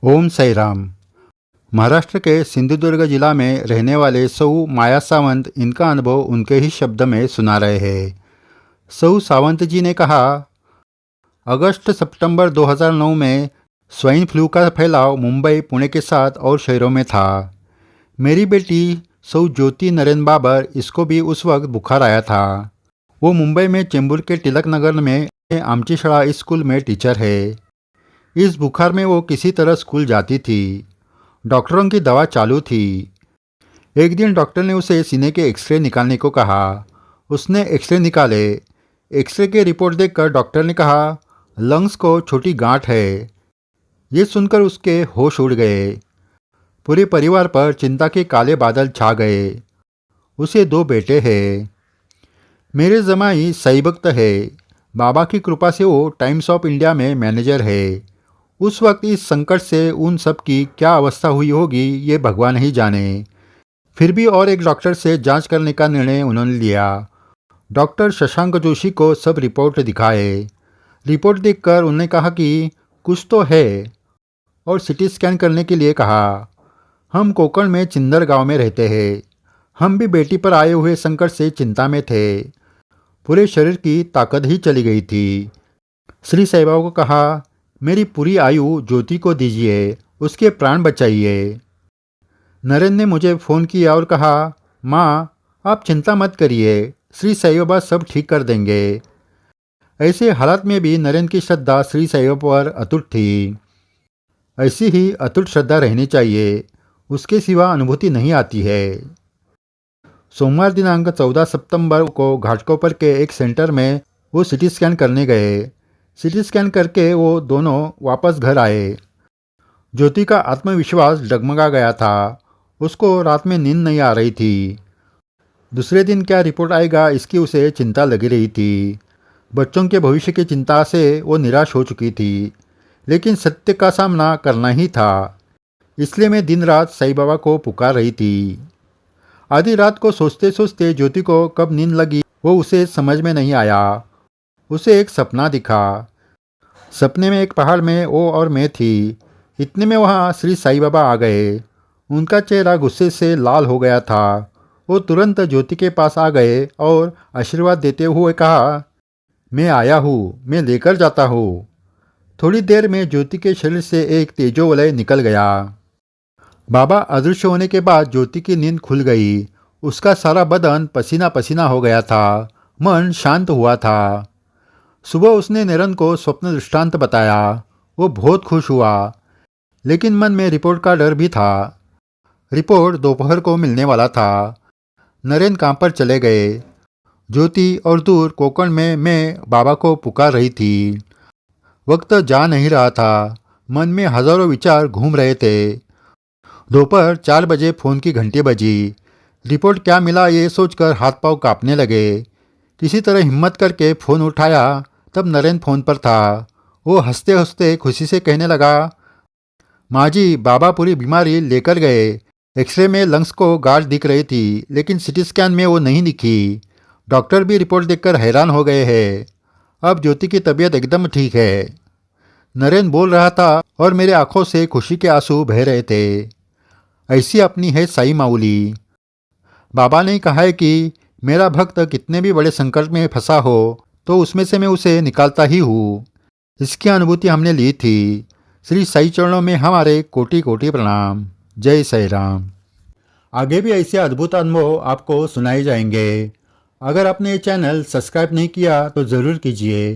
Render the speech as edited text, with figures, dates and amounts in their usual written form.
ओम साई राम। महाराष्ट्र के सिंधुदुर्ग जिला में रहने वाले सौ माया सावंत इनका अनुभव उनके ही शब्द में सुना रहे हैं। सौ सावंत जी ने कहा, अगस्त सितंबर 2009 में स्वाइन फ्लू का फैलाव मुंबई, पुणे के साथ और शहरों में था। मेरी बेटी सौ ज्योति नरेन बाबर, इसको भी उस वक्त बुखार आया था। वो मुंबई में चेंबूर के तिलक नगर में आमची शाळा स्कूल में टीचर है। इस बुखार में वो किसी तरह स्कूल जाती थी। डॉक्टरों की दवा चालू थी। एक दिन डॉक्टर ने उसे सीने के एक्सरे निकालने को कहा। उसने एक्सरे निकाले। एक्सरे की रिपोर्ट देखकर डॉक्टर ने कहा, लंग्स को छोटी गांठ है। ये सुनकर उसके होश उड़ गए। पूरे परिवार पर चिंता के काले बादल छा गए। उसे 2 बेटे हैं। मेरे जमाई साई भक्त है। बाबा की कृपा से वो टाइम्स ऑफ इंडिया में मैनेजर है। उस वक्त इस संकट से उन सब की क्या अवस्था हुई होगी, ये भगवान ही जाने। फिर भी और एक डॉक्टर से जांच करने का निर्णय उन्होंने लिया। डॉक्टर शशांक जोशी को सब रिपोर्ट दिखाए। रिपोर्ट देखकर उन्होंने कहा कि कुछ तो है और सिटी स्कैन करने के लिए कहा। हम कोकण में चिंदर गांव में रहते हैं। हम भी बेटी पर आए हुए संकट से चिंता में थे। पूरे शरीर की ताकत ही चली गई थी। श्री साई बाबा को कहा, मेरी पूरी आयु ज्योति को दीजिए, उसके प्राण बचाइए। नरेन ने मुझे फ़ोन किया और कहा, माँ आप चिंता मत करिए, श्री साई बाबा सब ठीक कर देंगे। ऐसे हालात में भी नरेन की श्रद्धा श्री साई बाबा पर अटूट थी। ऐसी ही अटूट श्रद्धा रहनी चाहिए, उसके सिवा अनुभूति नहीं आती है। सोमवार दिनांक 14 सितंबर को घाटकोपर के एक सेंटर में वो सिटी स्कैन करने गए। सिटी स्कैन करके वो दोनों वापस घर आए। ज्योति का आत्मविश्वास डगमगा गया था। उसको रात में नींद नहीं आ रही थी। दूसरे दिन क्या रिपोर्ट आएगा, इसकी उसे चिंता लगी रही थी। बच्चों के भविष्य की चिंता से वो निराश हो चुकी थी, लेकिन सत्य का सामना करना ही था। इसलिए मैं दिन रात साई बाबा को पुकार रही थी। आधी रात को सोचते सोचते ज्योति को कब नींद लगी वो उसे समझ में नहीं आया। उसे एक सपना दिखा। सपने में एक पहाड़ में वो और मैं थी। इतने में वहाँ श्री साई बाबा आ गए। उनका चेहरा गुस्से से लाल हो गया था। वो तुरंत ज्योति के पास आ गए और आशीर्वाद देते हुए कहा, मैं आया हूँ, मैं लेकर जाता हूँ। थोड़ी देर में ज्योति के शरीर से एक तेजोवलय निकल गया। बाबा अदृश्य होने के बाद ज्योति की नींद खुल गई। उसका सारा बदन पसीना पसीना हो गया था। मन शांत हुआ था। सुबह उसने नरेन को स्वप्न दृष्टांत बताया। वो बहुत खुश हुआ, लेकिन मन में रिपोर्ट का डर भी था। रिपोर्ट दोपहर को मिलने वाला था। नरेन काम पर चले गए। ज्योति और दूर कोकण में मैं बाबा को पुकार रही थी। वक्त जा नहीं रहा था। मन में हजारों विचार घूम रहे थे। दोपहर 4 बजे फ़ोन की घंटी बजी। रिपोर्ट क्या मिला ये सोचकर हाथ पांव कांपने लगे। किसी तरह हिम्मत करके फ़ोन उठाया, तब नरेन फ़ोन पर था। वो हंसते हंसते खुशी से कहने लगा, माँ जी बाबा पूरी बीमारी लेकर गए। एक्सरे में लंग्स को गांठ दिख रही थी, लेकिन सिटी स्कैन में वो नहीं दिखी। डॉक्टर भी रिपोर्ट देखकर हैरान हो गए हैं। अब ज्योति की तबीयत एकदम ठीक है। नरेन बोल रहा था और मेरे आंखों से खुशी के आंसू बह रहे थे। ऐसी अपनी है साई माऊली। बाबा ने कहा है कि मेरा भक्त कितने भी बड़े संकट में फंसा हो तो उसमें से मैं उसे निकालता ही हूँ। इसकी अनुभूति हमने ली थी। श्री साई चरणों में हमारे कोटि कोटि प्रणाम। जय साई राम। आगे भी ऐसे अद्भुत अनुभव आपको सुनाए जाएंगे। अगर आपने ये चैनल सब्सक्राइब नहीं किया तो ज़रूर कीजिए